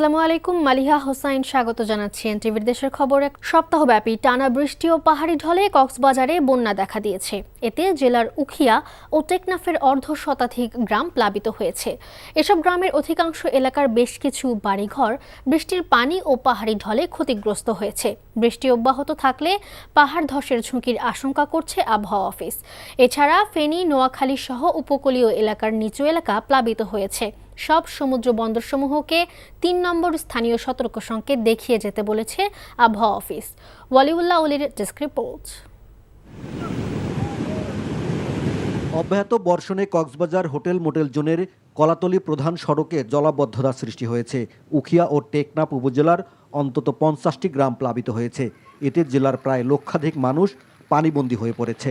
আসসালামু আলাইকুম, মালিহা হোসাইন স্বাগত জানাচ্ছি এনটিভির দেশের খবর। এক সপ্তাহব্যাপী টানা বৃষ্টি ও পাহাড়ি ঢলে কক্সবাজারে বন্যা দেখা দিয়েছে। এতে জেলার উখিয়া ও টেকনাফের অর্ধশতাধিক গ্রাম প্লাবিত হয়েছে। এসব গ্রামের অধিকাংশ এলাকার বেশ কিছু বাড়িঘর বৃষ্টির পানি ও পাহাড়ি ঢলে ক্ষতিগ্রস্ত হয়েছে। বৃষ্টি অব্যাহত থাকলে পাহাড় ধসের ঝুঁকির আশঙ্কা করছে আবহাওয়া অফিস। এছাড়া ফেনী, নোয়াখালী সহ উপকূলীয় এলাকার নিচু এলাকা প্লাবিত হয়েছে। সব সমুদ্র বন্দরসমূহকে ৩ নম্বর স্থানীয় সতর্ক সংকেত দেখিয়ে যেতে বলেছে আবহাওয়া অফিস। ওয়ালিউল্লাহ অলির ডেস্ক রিপোর্ট। অব্যাহত বর্ষণে কক্সবাজার হোটেল মোটেল জোনের কলাতলী প্রধান সড়কে জলাবদ্ধতা সৃষ্টি হয়েছে। উখিয়া ও টেকনাফ উপজেলার অন্তত ৫০টি গ্রাম প্লাবিত হয়েছে। এতে জেলার প্রায় লক্ষাধিক মানুষ পানিবন্দী হয়ে পড়েছে।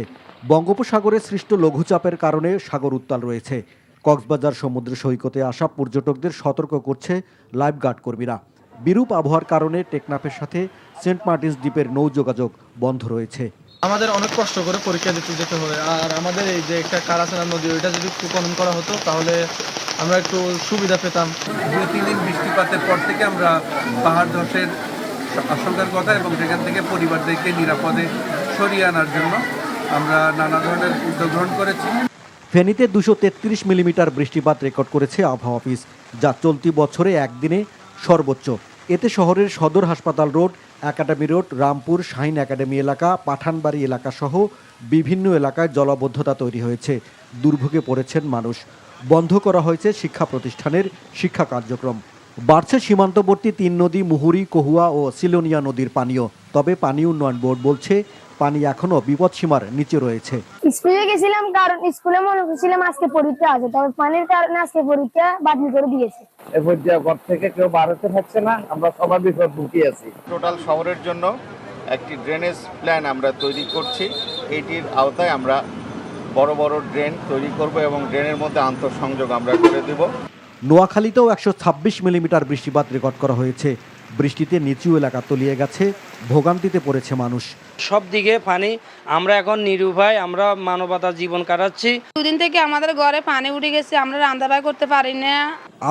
বঙ্গোপসাগরে সৃষ্ট লঘুচাপের কারণে সাগর উত্তাল রয়েছে। কক্সবাজার সমুদ্র সৈকতে আসা পর্যটকদের সতর্ক করছে লাইফগার্ড কর্মীরা। বিরূপ আবহাওয়ার কারণে টেকনাফের সাথে সেন্ট মার্টিনস দ্বীপের নৌ যোগাযোগ বন্ধ রয়েছে। আমাদের অনেক কষ্ট করে পরীক্ষা দিতে যেতে হবে। আর আমাদের এই যে একটা কারাসানা নদী, ওইটা যদি একটু খনন করা হতো তাহলে আমরা একটু সুবিধা পেতাম। 2-3 দিন বৃষ্টিপাতের পর থেকে আমরা পাহাড় ধসের আশঙ্কার কথা এবং সেখান থেকে পরিবারদেরকে নিরাপদে সরিয়ে আনার জন্য আমরা নানা ধরনের উদ্যোগ গ্রহণ করেছি। ফেনীতে 233 মিলিমিটার বৃষ্টিপাত রেকর্ড করেছে আবহাওয়া অফিস, যা চলতি বছরে একদিনে সর্বোচ্চ। এতে শহরের সদর হাসপাতাল road, academy road, Rampur, Shahin academy এলাকা, পাঠানবাড়ি এলাকা সহ বিভিন্ন এলাকায় জলাবদ্ধতা তৈরি হয়েছে। দুর্ভোগে পড়েছেন মানুষ। বন্ধ করা হয়েছে শিক্ষা প্রতিষ্ঠানের শিক্ষা কার্যক্রম। বাড়ছে সীমান্তবর্তী 3 নদী মুহুরী, কহুয়া ও সিলোনিয়া নদীর পানীয়। তবে পানি উন্নয়ন বোর্ড বলছে পানি এখনো বিপদসীমার নিচে রয়েছে। স্কুলে গেছিলাম, কারণ স্কুলে মনে করছিলাম আজকে পরীক্ষা আছে, তবে পানির কারণে আজকে পরীক্ষা বাতিল করে দিয়েছে। এ পর্যায়ে ঘর থেকে কেউ বাড়াতে থাকছে না, আমরা সবাই বিপদ ঢুকিয়ে আছি। টোটাল শহরের জন্য একটি ড্রেনেজ প্ল্যান আমরা তৈরি করছি। এটির আওতায় আমরা বড় বড় ড্রেন তৈরি করব এবং ড্রেনের মধ্যে আন্তঃসংযোগ আমরা করে দেব। নোয়াখালীতেও 126 মিলিমিটার বৃষ্টিপাত রেকর্ড করা হয়েছে। বৃষ্টিতে নিচু এলাকা তলিয়ে গেছে, ভোগান্তিতে পড়েছে মানুষ। সব দিকে পানি, আমরা এখন নিরুপায়, আমরা মানবতার জীবন কাটাচ্ছি। দুদিন থেকে আমাদের ঘরে পানি উঠে গেছে, আমরা রান্নাবাড়ি করতে পারি না।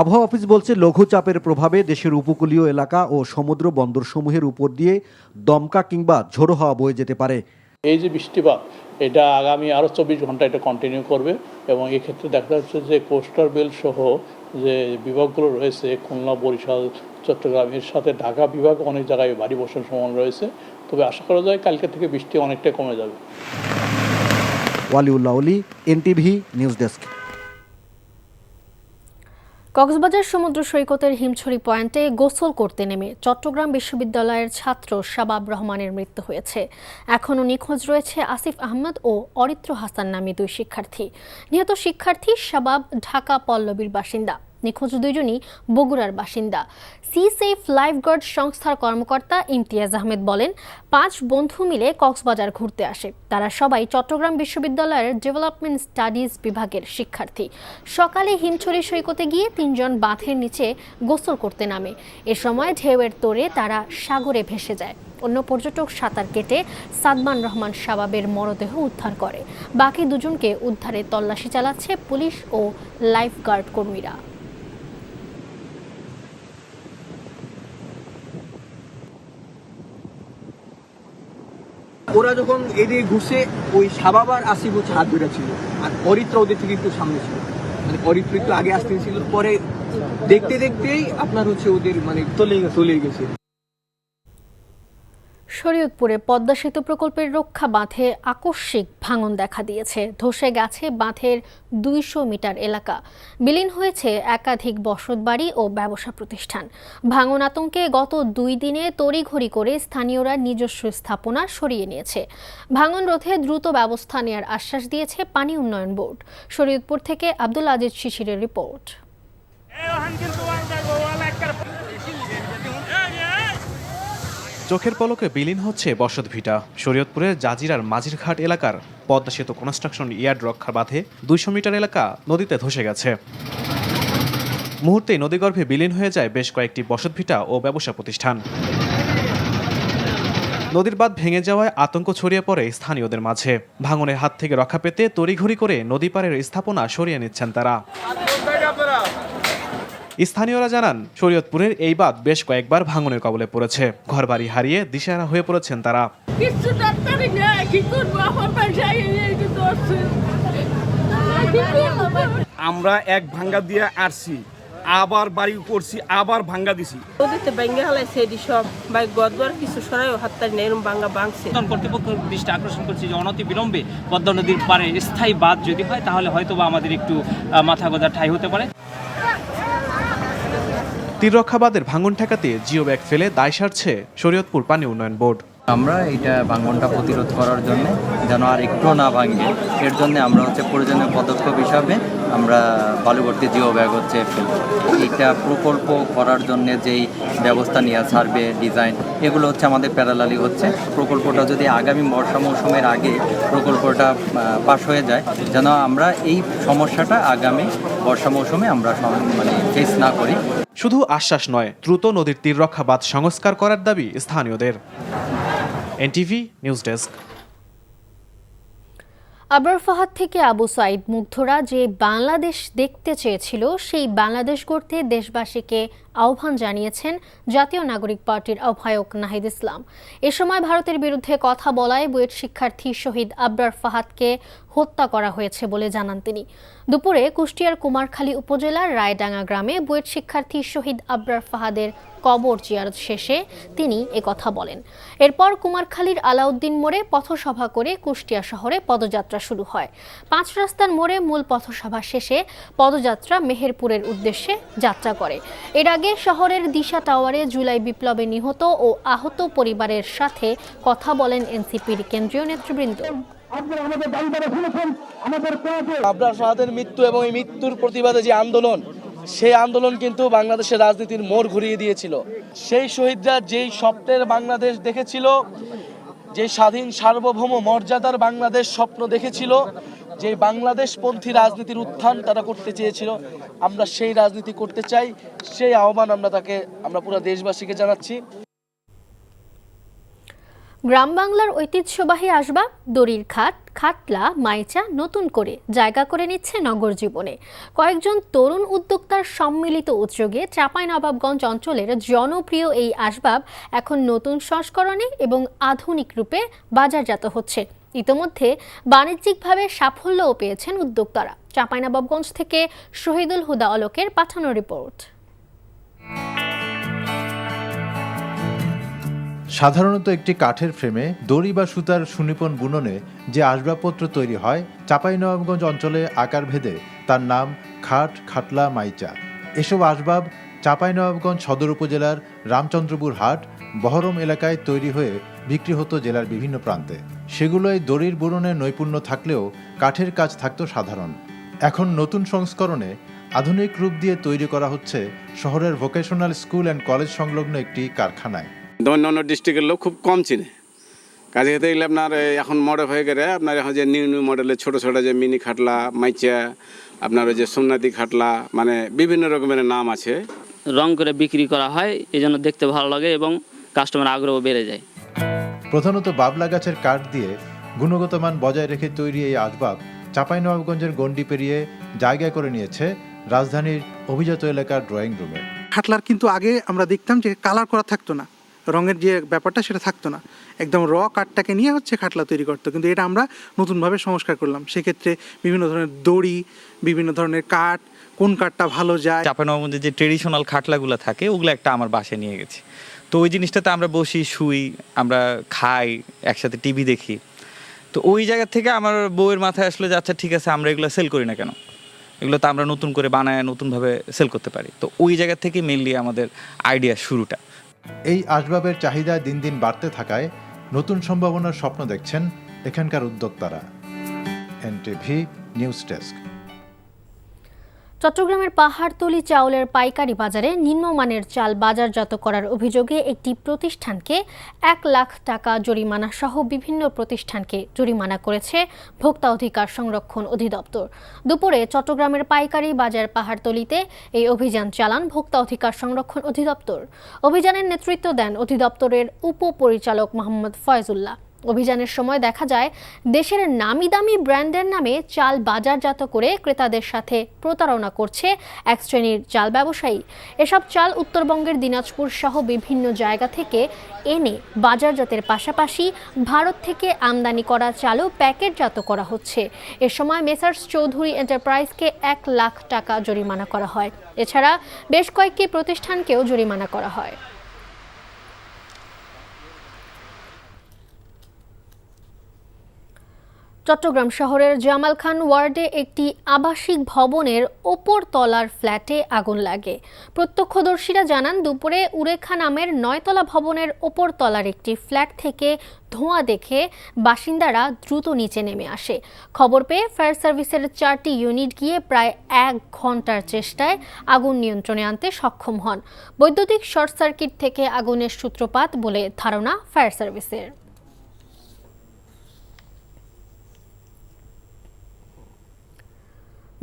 আবহাওয়া অফিস বলছে লঘুচাপের প্রভাবে দেশের উপকূলীয় এলাকা ও সমুদ্র বন্দরসমূহের উপর দিয়ে দমকা কিংবা ঝোড়ো হাওয়া বয়ে যেতে পারে। এই যে বৃষ্টিপাত, এটা আগামী আরও 24 ঘন্টা এটা কন্টিনিউ করবে এবং এক্ষেত্রে দেখা যাচ্ছে যে কোস্টাল বেল্ট সহ যে বিভাগগুলো রয়েছে, খুলনা, বরিশাল, চট্টগ্রাম, এর সাথে ঢাকা বিভাগ অনেক জায়গায় ভারী বর্ষণ সম্ভাবনা রয়েছে। তবে আশা করা যায় কালকে থেকে বৃষ্টি অনেকটাই কমে যাবে। ওয়ালিউল্লাহ অলি, এনটিভি নিউজ ডেস্ক। কক্সবাজার সমুদ্র সৈকতের হিমছড়ি পয়েন্টে গোসল করতে নেমে চট্টগ্রাম বিশ্ববিদ্যালয়ের ছাত্র শাবাব রহমানের মৃত্যু হয়েছে। এখনও নিখোঁজ রয়েছে আসিফ আহমেদ ও অরিত্র হাসান নামে 2 শিক্ষার্থী। নিহত শিক্ষার্থী শাবাব ঢাকা পল্লবীর বাসিন্দা, নিখোঁজ 2জনই বগুড়ার বাসিন্দা। সি সেফ লাইফগার্ড সংস্থার কর্মকর্তা ইমতিয়াজ আহমেদ বলেন, 5 বন্ধু মিলে কক্সবাজার ঘুরতে আসে। তারা সবাই চট্টগ্রাম বিশ্ববিদ্যালয়ের ডেভেলপমেন্ট স্টাডিজ বিভাগের শিক্ষার্থী। সকালে হিমছড়ি সৈকতে গিয়ে 3 জন বাঁধের নিচে গোসল করতে নামে। এ সময় ঢেউয়ের তোড়ে তারা সাগরে ভেসে যায়। অন্য পর্যটক সাঁতার কেটে সাদমান রহমান শাবাবের মরদেহ উদ্ধার করে। বাকি 2 জনকে উদ্ধারে তল্লাশি চালাচ্ছে পুলিশ ও লাইফগার্ড কর্মীরা। ওরা যখন এদিকে ঘুরছে, ওই শাবাব আর আসিফ হচ্ছে হাত ধরে ছিল, আর অরিত্র ওদের থেকে একটু সামনে ছিল। মানে অরিত্র একটু আগে আসতে ছিল, পরে দেখতে দেখতেই আপনার হচ্ছে ওদের মানে তলিয়ে গেছে। শরীয়তপুরে পদ্মা সেতু প্রকল্পের রক্ষা বাঁধে আকস্মিক ভাঙন দেখা দিয়েছে। ধসে গেছে বাঁধের 200 মিটার এলাকা। বিলীন হয়েছে একাধিক বসতবাড়ি ও ব্যবসা প্রতিষ্ঠান। ভাঙন আতঙ্কে গত 2 দিনে তড়িঘড়ি করে স্থানীয়রা নিজস্ব স্থাপনা সরিয়ে নিয়েছে। ভাঙন রোধে দ্রুত ব্যবস্থা নেওয়ার আশ্বাস দিয়েছে পানি উন্নয়ন বোর্ড। শরীয়তপুর থেকে আব্দুল আজিজ শিশিরের রিপোর্ট। চোখের পলকে বিলীন হচ্ছে বসতভিটা। শরীয়তপুরের জাজিরার মাঝিরঘাট এলাকার পদ্মা সেতু কনস্ট্রাকশন ইয়ার্ড রক্ষা বাঁধে 200 মিটার এলাকা নদীতে ধসে গেছে। মুহূর্তেই নদীগর্ভে বিলীন হয়ে যায় বেশ কয়েকটি বসতভিটা ও ব্যবসা প্রতিষ্ঠান। নদীর বাঁধ ভেঙে যাওয়ায় আতঙ্ক ছড়িয়ে পড়ে স্থানীয়দের মাঝে। ভাঙনের হাত থেকে রক্ষা পেতে তড়িঘড়ি করে নদী পাড়ের স্থাপনা সরিয়ে নিচ্ছেন তারা। স্থানীয়রা জানান, শরীয়তপুরের এই বাঁধ বেশ কয়েকবার ভাঙনের কবলে পড়েছে। ঘরবাড়ি হারিয়ে দিশেহারা হয়ে পড়েছেন তারা। আমরা এক ভাঙ্গা দিয়ে আসছি, আবার বাড়ি করছি, আবার ভাঙ্গা দিছি। নদীতে ভাঙ্গা হালাইছে এটি সব ভাই গদবার কিছু সরাই হাততালি নেই এরকম ভাঙ্গা ভাঙছে। কর্তৃপক্ষের দৃষ্টি আকর্ষণ করছি যে অনতি বিলম্বে পদ্মা নদীর পারে স্থায়ী বাঁধ যদি হয় তাহলে হয়তোবা আমাদের একটু মাথা গোঁজার ঠাঁই হতে পারে। তীররক্ষা বাঁধের ভাঙন ঠেকাতে জিও ব্যাগ ফেলে দায় সারছে শরীয়তপুর পানি উন্নয়ন বোর্ড। আমরা এটা ভাঙনটা প্রতিরোধ করার জন্য যেন আর একটু না ভাঙে, এর জন্য আমরা প্রয়োজনীয় পদক্ষেপ হিসাবে আমরা বালুভর্তি জিও ব্যাগ ফেলব। এটা প্রকল্প করার জন্য যেই ব্যবস্থা নেওয়া, সার্ভে, ডিজাইন, এগুলো আমাদের প্যারালালি হচ্ছে। প্রকল্পটা যদি আগামী বর্ষা মৌসুমের আগে প্রকল্পটা পাস হয়ে যায়, যেন আমরা এই সমস্যাটা আগামী বর্ষা মৌসুমে আমরা ফেস না করি। শুধু আশ্বাস নয়, দ্রুত নদীর তীররক্ষা বাঁধ সংস্কার করার দাবি স্থানীয়দের। NTV news desk. Abrar Fahad থেকে আবু সাইদ মুগ্ধরা যে বাংলাদেশ দেখতে চেয়েছিল, সেই বাংলাদেশ গড়তে দেশবাসীকে আহ্বান জানিয়েছেন জাতীয় নাগরিক পার্টির আহ্বায়ক নাহিদ ইসলাম। এ সময় ভারতের বিরুদ্ধে কথা বলায় বুয়েট শিক্ষার্থী শহীদ আবরার ফাহাদকে হত্যা করা হয়েছে বলে জানান তিনি। দুপুরে কুষ্টিয়ার কুমারখালী উপজেলার রায়ডাঙ্গা গ্রামে বুয়েট শিক্ষার্থী শহীদ আবরার ফাহাদের কবর জিয়ারত শেষে তিনি একথা বলেন। এরপর কুমারখালীর আলাউদ্দিন মোড়ে পথসভা করে কুষ্টিয়া শহরে পদযাত্রা শুরু হয়। 5 রাস্তার মোড়ে মূল পথসভা শেষে পদযাত্রা মেহেরপুরের উদ্দেশ্যে যাত্রা করে। এর আগে শহরের দিশা টাওয়ারে জুলাই বিপ্লবে নিহত ও আহত পরিবারের সাথে কথা বলেন এনসিপির কেন্দ্রীয় নেতৃবৃন্দ। আবরার ফাহাদের মৃত্যু এবং এই মৃত্যুর প্রতিবাদে যে আন্দোলন, সেই আন্দোলন কিন্তু বাংলাদেশের রাজনীতির মোড় ঘুরিয়ে দিয়েছিল। সেই শহীদরা যেই স্বপ্নের বাংলাদেশ দেখেছিল, যে স্বাধীন সার্বভৌম মর্যাদার বাংলাদেশ স্বপ্ন দেখেছিল, যে বাংলাদেশপন্থী রাজনীতির উত্থান তারা করতে চেয়েছিল, আমরা সেই রাজনীতি করতে চাই। সেই আহ্বান আমরা পুরো দেশবাসীকে জানাচ্ছি। গ্রাম বাংলার ঐতিহ্যবাহী আসবাব, দড়ির খাট, খাটলা, মাইচা নতুন করে জায়গা করে নিচ্ছে নগর জীবনে। কয়েকজন তরুণ উদ্যোক্তার সম্মিলিত উদ্যোগে চাঁপাইনবাবগঞ্জ অঞ্চলের জনপ্রিয় এই আসবাব এখন নতুন সংস্করণে এবং আধুনিক রূপে বাজারজাত হচ্ছে। ইতোমধ্যে বাণিজ্যিকভাবে সাফল্যও পেয়েছেন উদ্যোক্তারা। চাঁপাইনবাবগঞ্জ থেকে শহীদুল হুদা অলোকের পাঠানো রিপোর্ট। সাধারণত একটি কাঠের ফ্রেমে দড়ি বা সুতার সুনিপুণ বুননে যে আসবাবপত্র তৈরি হয়, চাঁপাইনবাবগঞ্জ অঞ্চলে আকার ভেদে তার নাম খাট, খাটলা, মাইচা। এসব আসবাব চাঁপাইনবাবগঞ্জ সদর উপজেলার রামচন্দ্রপুর হাট, বহরম এলাকায় তৈরি হয়ে বিক্রি হতো জেলার বিভিন্ন প্রান্তে। সেগুলোয় দড়ির বুননে নৈপুণ্য থাকলেও কাঠের কাজ থাকতো সাধারণ। এখন নতুন সংস্করণে আধুনিক রূপ দিয়ে তৈরি করা হচ্ছে শহরের ভোকেশনাল স্কুল অ্যান্ড কলেজ সংলগ্ন একটি কারখানায়। অন্যান্য ডিস্ট্রিক্টের লোক খুব কম চিনে। কাজে ক্ষেত্রে গেলে আপনার এখন মডেল হয়ে গেলে আপনার এখন যে নিউ মডেলের ছোটো ছোটো যে মিনি খাটলা, মাইচা, আপনার ওই যে সোমনাথী খাটলা, মানে বিভিন্ন রকমের নাম আছে। রং করে বিক্রি করা হয়, এই জন্য দেখতে ভালো লাগে এবং কাস্টমার আগ্রহ বেড়ে যায়। প্রধানত বাবলা গাছের কাঠ দিয়ে গুণগত মান বজায় রেখে তৈরি এই আসবাব চাঁপাইনবাবগঞ্জের গণ্ডি পেরিয়ে জায়গা করে নিয়েছে রাজধানীর অভিজাত এলাকার ড্রয়িং রুমে। খাটলার কিন্তু আগে আমরা দেখতাম যে কালার করা থাকতো না, রঙের যে ব্যাপারটা সেটা থাকতো না, একদম র কাঠটাকে নিয়ে খাটলা তৈরি করতো। কিন্তু এটা আমরা নতুনভাবে সংস্কার করলাম। সেক্ষেত্রে বিভিন্ন ধরনের দড়ি, বিভিন্ন ধরনের কাঠ, কোন কাঠটা ভালো যায়। চাঁপাইনবাবগঞ্জে যে ট্রেডিশনাল খাটলাগুলো থাকে ওগুলো একটা আমার বাসায় নিয়ে গেছি। তো ওই জিনিসটাতে আমরা বসি, শুই, আমরা খাই, একসাথে টিভি দেখি। তো ওই জায়গা থেকে আমার বউয়ের মাথায় আসলে যে আচ্ছা ঠিক আছে, আমরা এগুলো সেল করি না কেন, এগুলো তো আমরা নতুন করে বানায় নতুনভাবে সেল করতে পারি। তো ওই জায়গা থেকে মেনলি আমাদের আইডিয়া শুরুটা। এই আসবাবের চাহিদা দিন দিন বাড়তে থাকায় নতুন সম্ভাবনার স্বপ্ন দেখছেন এখানকার উদ্যোক্তারা। NTV news desk. চট্টগ্রামের পাহাড়তলী চাউলের পাইকারি বাজারে নিম্নমানের চাল বাজারজাত করার অভিযোগে একটি প্রতিষ্ঠানকে 1 লাখ টাকা জরিমানা সহ বিভিন্ন প্রতিষ্ঠানকে জরিমানা করেছে ভোক্তা অধিকার সংরক্ষণ অধিদপ্তর। দুপুরে চট্টগ্রামের পাইকারি বাজার পাহাড়তলীতে এই অভিযান চালান ভোক্তা অধিকার সংরক্ষণ অধিদপ্তর। অভিযানের নেতৃত্ব দেন অধিদপ্তরের উপপরিচালক মোহাম্মদ ফয়জুল্লাহ। অভিযানের সময় দেখা যায় দেশের নামি দামি ব্র্যান্ডের নামে চাল বাজারজাত করে ক্রেতাদের সাথে প্রতারণা করছে এক শ্রেণীর চাল ব্যবসায়ী। এসব চাল উত্তরবঙ্গের দিনাজপুর সহ বিভিন্ন জায়গা থেকে এনে বাজারজাতের পাশাপাশি ভারত থেকে আমদানি করা চালও প্যাকেটজাত করা হচ্ছে। এ সময় মেসার্স চৌধুরী এন্টারপ্রাইজকে 1 লাখ টাকা জরিমানা করা হয়। এছাড়া বেশ কয়েকটি প্রতিষ্ঠানকেও জরিমানা করা হয়। চট্টগ্রাম শহরের জামাল খান ওয়ার্ডে একটি আবাসিক ভবনের ওপর তলার ফ্ল্যাটে আগুন লাগে। প্রত্যক্ষদর্শীরা জানান দুপুরে উরেখা নামের 9তলা ভবনের ওপর তলার একটি ফ্ল্যাট থেকে ধোঁয়া দেখে বাসিন্দারা দ্রুত নিচে নেমে আসে। খবর পেয়ে ফায়ার সার্ভিসের 4টি ইউনিট গিয়ে প্রায় 1 ঘন্টার চেষ্টায় আগুন নিয়ন্ত্রণে আনতে সক্ষম হন। বৈদ্যুতিক শর্ট সার্কিট থেকে আগুনের সূত্রপাত বলে ধারণা ফায়ার সার্ভিসের।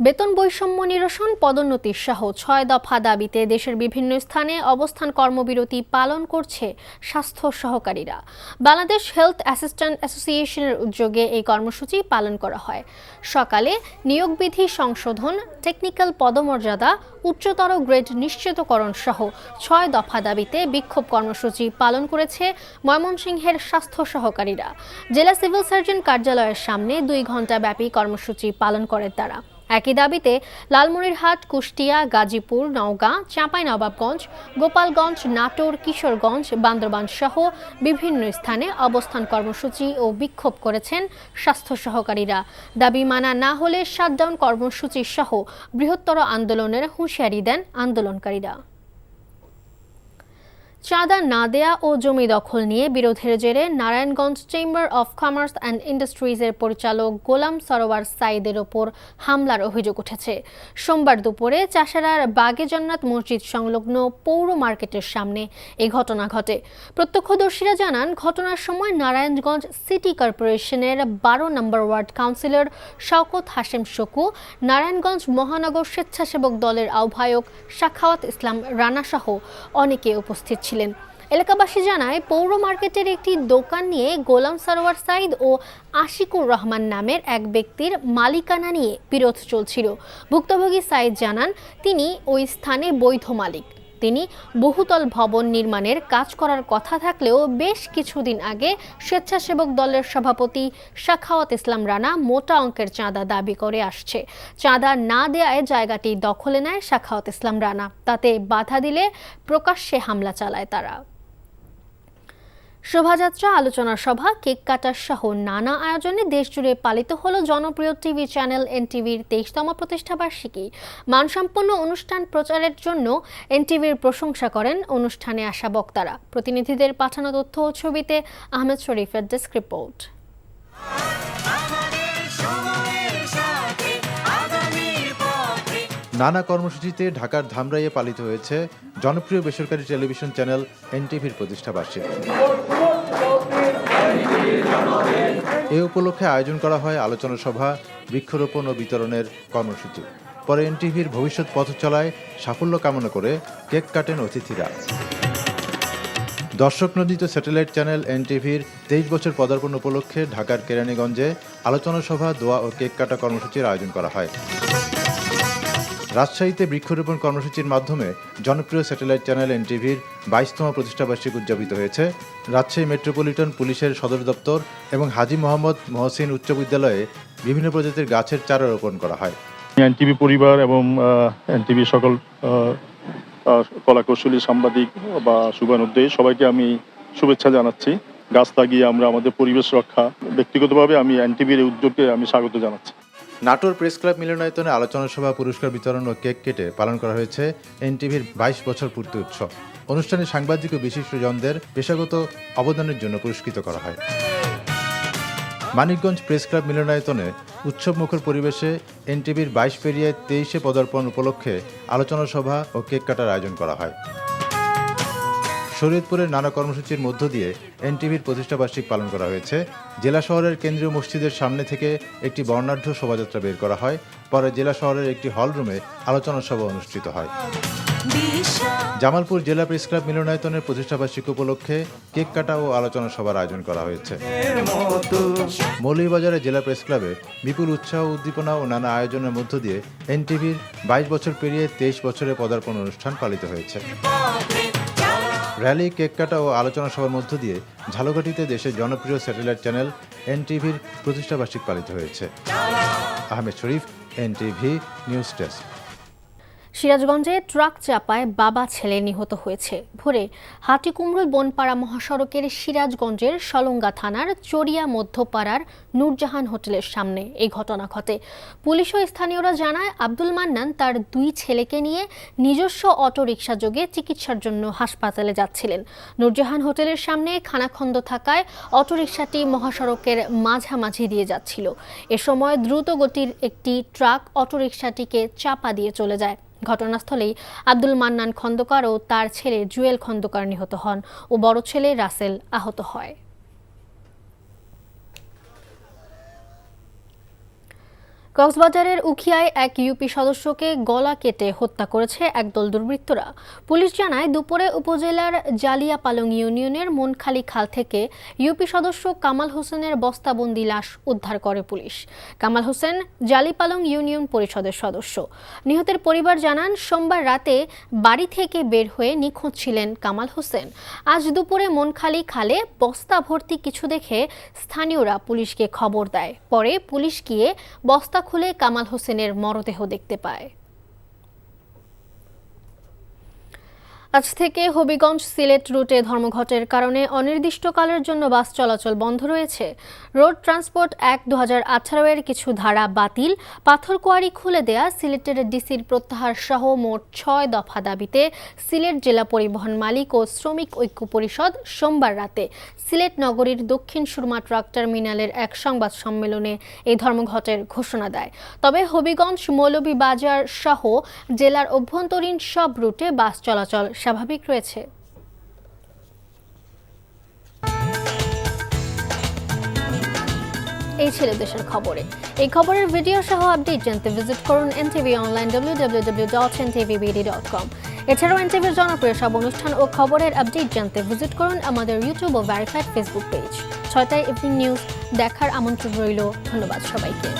বেতন বৈষম্য নিরসন, পদোন্নতি সহ 6 দফা দাবিতে দেশের বিভিন্ন স্থানে অবস্থান কর্মবিরতি পালন করছে স্বাস্থ্য সহকারীরা। বাংলাদেশ হেলথ অ্যাসিস্ট্যান্ট অ্যাসোসিয়েশনের উদ্যোগে এই কর্মসূচি পালন করা হয়। সকালে নিয়োগ বিধি সংশোধন, টেকনিক্যাল পদমর্যাদা, উচ্চতর গ্রেড নিশ্চিতকরণ সহ 6 দফা দাবিতে বিক্ষোভ কর্মসূচি পালন করেছে ময়মনসিংহের স্বাস্থ্য সহকারীরা। জেলা সিভিল সার্জন কার্যালয়ের সামনে 2 ঘণ্টা ব্যাপী কর্মসূচি পালন করেন তারা। একই দাবিতে লালমনিরহাট, কুষ্টিয়া, গাজীপুর, নওগাঁ, চাঁপাইনবাবগঞ্জ, গোপালগঞ্জ, নাটোর, কিশোরগঞ্জ, বান্দরবান সহ বিভিন্ন স্থানে অবস্থান কর্মসূচি ও বিক্ষোভ করেছেন স্বাস্থ্য সহকারীরা। দাবি মানা না হলে শাটডাউন কর্মসূচি সহ বৃহত্তর আন্দোলনের হুঁশিয়ারি দেন আন্দোলনকারীরা। চাঁদা না দেয়া ও জমি দখল নিয়ে বিরোধের জেরে Narayanganj chamber of commerce and ইন্ডাস্ট্রিজের পরিচালক গোলাম সরোয়ার সাইদের ওপর হামলার অভিযোগ উঠেছে। সোমবার দুপুরে চাষারার বাগে জান্নাত মসজিদ সংলগ্ন পৌর মার্কেটের সামনে এই ঘটনা ঘটে। প্রত্যক্ষদর্শীরা জানান, ঘটনার সময় নারায়ণগঞ্জ সিটি কর্পোরেশনের 12 নম্বর ওয়ার্ড কাউন্সিলর শওকত হাশেম শকু, নারায়ণগঞ্জ মহানগর স্বেচ্ছাসেবক দলের আহ্বায়ক সাখাওয়াত ইসলাম রানা সহ অনেকে উপস্থিত ছিলেন। এলাকাবাসী জানায়, পৌর মার্কেটের একটি দোকান নিয়ে গোলাম সরোয়ার সাইদ ও আশিকুর রহমান নামের এক ব্যক্তির মালিকানা নিয়ে বিরোধ চলছিল। ভুক্তভোগী সাইদ জানান, তিনি ওই স্থানে বৈধ মালিক। তিনি বহুতল ভবন নির্মাণের কাজ করার কথা থাকলেও বেশ কিছুদিন আগে স্বেচ্ছাসেবক দলের সভাপতি সাখাওয়াত ইসলাম রানা মোটা অঙ্কের চাঁদা দাবি করে আসছে। চাঁদা না দেয়ায় জায়গাটি দখলে নেয় সাখাওয়াত ইসলাম রানা। তাতে বাধা দিলে প্রকাশ্যে হামলা চালায় তারা। শোভাযাত্রা, আলোচনা সভা, কেক কাটা সহ নানা আয়োজনে দেশজুড়ে পালিত হলো জনপ্রিয় টিভি চ্যানেল এনটিভির 23তম প্রতিষ্ঠাবার্ষিকী। মানসম্পন্ন অনুষ্ঠান প্রচারের জন্য এনটিভির প্রশংসা করেন অনুষ্ঠানে আসা বক্তারা। প্রতিনিধিদের পাঠানো তথ্য ও ছবিতে আহমেদ শরীফের ডেস্ক রিপোর্ট। নানা কর্মসূচিতে ঢাকার ধামরাইয়ে পালিত হয়েছে জনপ্রিয় বেসরকারি টেলিভিশন চ্যানেল এনটিভির প্রতিষ্ঠাবার্ষিকী। এ উপলক্ষে আয়োজন করা হয় আলোচনা সভা, বৃক্ষরোপণ ও বিতরণের কর্মসূচি। পরে এনটিভির ভবিষ্যৎ পথ চলায় সাফল্য কামনা করে কেক কাটেন অতিথিরা। দর্শক নন্দিত স্যাটেলাইট চ্যানেল এনটিভির 23 বছর পদার্পণ উপলক্ষে ঢাকার কেরানীগঞ্জে আলোচনা সভা, দোয়া ও কেক কাটা কর্মসূচির আয়োজন করা হয়। রাজশাহীতে বৃক্ষরোপণ কর্মসূচির মাধ্যমে জনপ্রিয় স্যাটেলাইট চ্যানেল এনটিভির 22তম প্রতিষ্ঠাবার্ষিকী উদযাপিত হয়েছে। রাজশাহী মেট্রোপলিটন পুলিশের সদর দপ্তর এবং হাজী মোহাম্মদ মহসিন উচ্চ বিদ্যালয়ে বিভিন্ন প্রজাতির গাছের চারা রোপণ করা হয়। এনটিভি পরিবার এবং এনটিভি সকল কলাকৌশলী, সাংবাদিক বা শুভানুদ্দেয়ী সবাইকে আমি শুভেচ্ছা জানাচ্ছি। গাছ লাগিয়ে আমরা আমাদের পরিবেশ রক্ষা, ব্যক্তিগতভাবে আমি এনটিভির এই উদ্যোগকে আমি স্বাগত জানাচ্ছি। নাটোর প্রেস ক্লাব মিলনায়তনে আলোচনা সভা, পুরস্কার বিতরণ ও কেক কেটে পালন করা হয়েছে এনটিভির 22 বছর পূর্তি উৎসব। অনুষ্ঠানে সাংবাদিক ও বিশিষ্টজনদের পেশাগত অবদানের জন্য পুরস্কৃত করা হয়। মানিকগঞ্জ প্রেস ক্লাব মিলনায়তনে উৎসবমুখর পরিবেশে এনটিভির 22 পেরিয়ে 23-এ পদার্পণ উপলক্ষে আলোচনা সভা ও কেক কাটার আয়োজন করা হয়। শরীয়তপুরের নানা কর্মসূচির মধ্য দিয়ে এনটিভির প্রতিষ্ঠাবার্ষিকী পালন করা হয়েছে। জেলা শহরের কেন্দ্রীয় মসজিদের সামনে থেকে একটি বর্ণাঢ্য শোভাযাত্রা বের করা হয়। পরে জেলা শহরের একটি হল রুমে আলোচনা সভা অনুষ্ঠিত হয়। জামালপুর জেলা প্রেস ক্লাব মিলনায়তনের প্রতিষ্ঠাবার্ষিকী উপলক্ষে কেক কাটা ও আলোচনা সভার আয়োজন করা হয়েছে। মৌলভীবাজারে জেলা প্রেস ক্লাবে বিপুল উৎসাহ, উদ্দীপনা ও নানা আয়োজনের মধ্য দিয়ে এনটিভির 22 বছর পেরিয়ে 23 বছরের পদার্পণ অনুষ্ঠান পালিত হয়েছে। র্যালি, কেক কাটা ও আলোচনা সভার মধ্য দিয়ে ঝালকাঠিতে দেশের জনপ্রিয় স্যাটেলাইট চ্যানেল এনটিভির প্রতিষ্ঠাবার্ষিকী পালিত হয়েছে। আহমেদ শরীফ, এনটিভি নিউজ ডেস্ক। সিরাজগঞ্জে ট্রাক চাপায় বাবা ছেলে নিহত হয়েছে। ভোরে হাটিকুমরুল বনপাড়া মহাসড়কের সিরাজগঞ্জের সলঙ্গা থানার চরিয়া মধ্যপাড়ার নূরজাহান হোটেলের সামনে এই ঘটনা ঘটে। পুলিশ ও স্থানীয়রা জানায়, আব্দুল মান্নান তার 2 ছেলেকে নিয়ে নিজস্ব অটোরিকশা যোগে চিকিৎসার জন্য হাসপাতালে যাচ্ছিলেন। নূরজাহান হোটেলের সামনে খানাখন্দ থাকায় অটোরিকশাটি মহাসড়কের মাঝামাঝি দিয়ে যাচ্ছিল। এ সময় দ্রুত গতির একটি ট্রাক অটোরিকশাটিকে চাপা দিয়ে চলে যায়। ঘটনাস্থলেই আব্দুল মান্নান খন্দকার ও তার ছেলে জুয়েল খন্দকার নিহত হন ও বড় ছেলে রাসেল আহত হয়। কক্সবাজারের উখিয়ায় এক ইউপি সদস্যকে গলা কেটে হত্যা করেছে একদল দুর্বৃত্তরা। পুলিশ জানায়, দুপুরে উপজেলার জালিয়াপালং ইউনিয়নের মনখালী খাল থেকে ইউপি সদস্য কামাল হোসেনের বস্তাবন্দি লাশ উদ্ধার করে পুলিশ। কামাল হোসেন জালিপালং ইউনিয়ন পরিষদের সদস্য। নিহতের পরিবার জানান, সোমবার রাতে বাড়ি থেকে বের হয়ে নিখোঁজ ছিলেন কামাল হোসেন। আজ দুপুরে মনখালী খালে বস্তা ভর্তি কিছু দেখে স্থানীয়রা পুলিশকে খবর দেয়। পরে পুলিশ গিয়ে বস্তা খুলে কামাল হোসেনের মরদেহ দেখতে পায়। আজ থেকে হবিগঞ্জ সিলেট রুটে ধর্মঘটের কারণে অনির্দিষ্টকালের জন্য বাস চলাচল বন্ধ রয়েছে। রোড ট্রান্সপোর্ট অ্যাক্ট 2018 এর কিছু ধারা বাতিল, পাথরকুয়ারি খুলে দেয়া, সিলেটের ডিসির প্রত্যাহার সহ মোট 6 দফা দাবিতে সিলেট জেলা পরিবহন মালিক ও শ্রমিক ঐক্য পরিষদ সোমবার রাতে সিলেট নগরীর দক্ষিণ সুরমা ট্রাক টার্মিনালের এক সংবাদ সম্মেলনে এই ধর্মঘটের ঘোষণা দেয়। তবে হবিগঞ্জ, মৌলভীবাজার সহ জেলার অভ্যন্তরীণ সব রুটে বাস চলাচল স্বাভাবিক রয়েছে। এই ছিল দেশের খবরে। এই খবরের ভিডিও সহ আপডেট জানতে ভিজিট করুন এনটিভি অনলাইন www.ntvbd.com। এছাড়াও এনটিভির জনপ্রিয় সব অনুষ্ঠান ও খবরের আপডেট জানতে ভিজিট করুন আমাদের ইউটিউব ও ভেরিফাইড ফেসবুক পেজ। 6টায় ইভিনিং নিউজ দেখার আমন্ত্রণ রইল। ধন্যবাদ সবাইকে।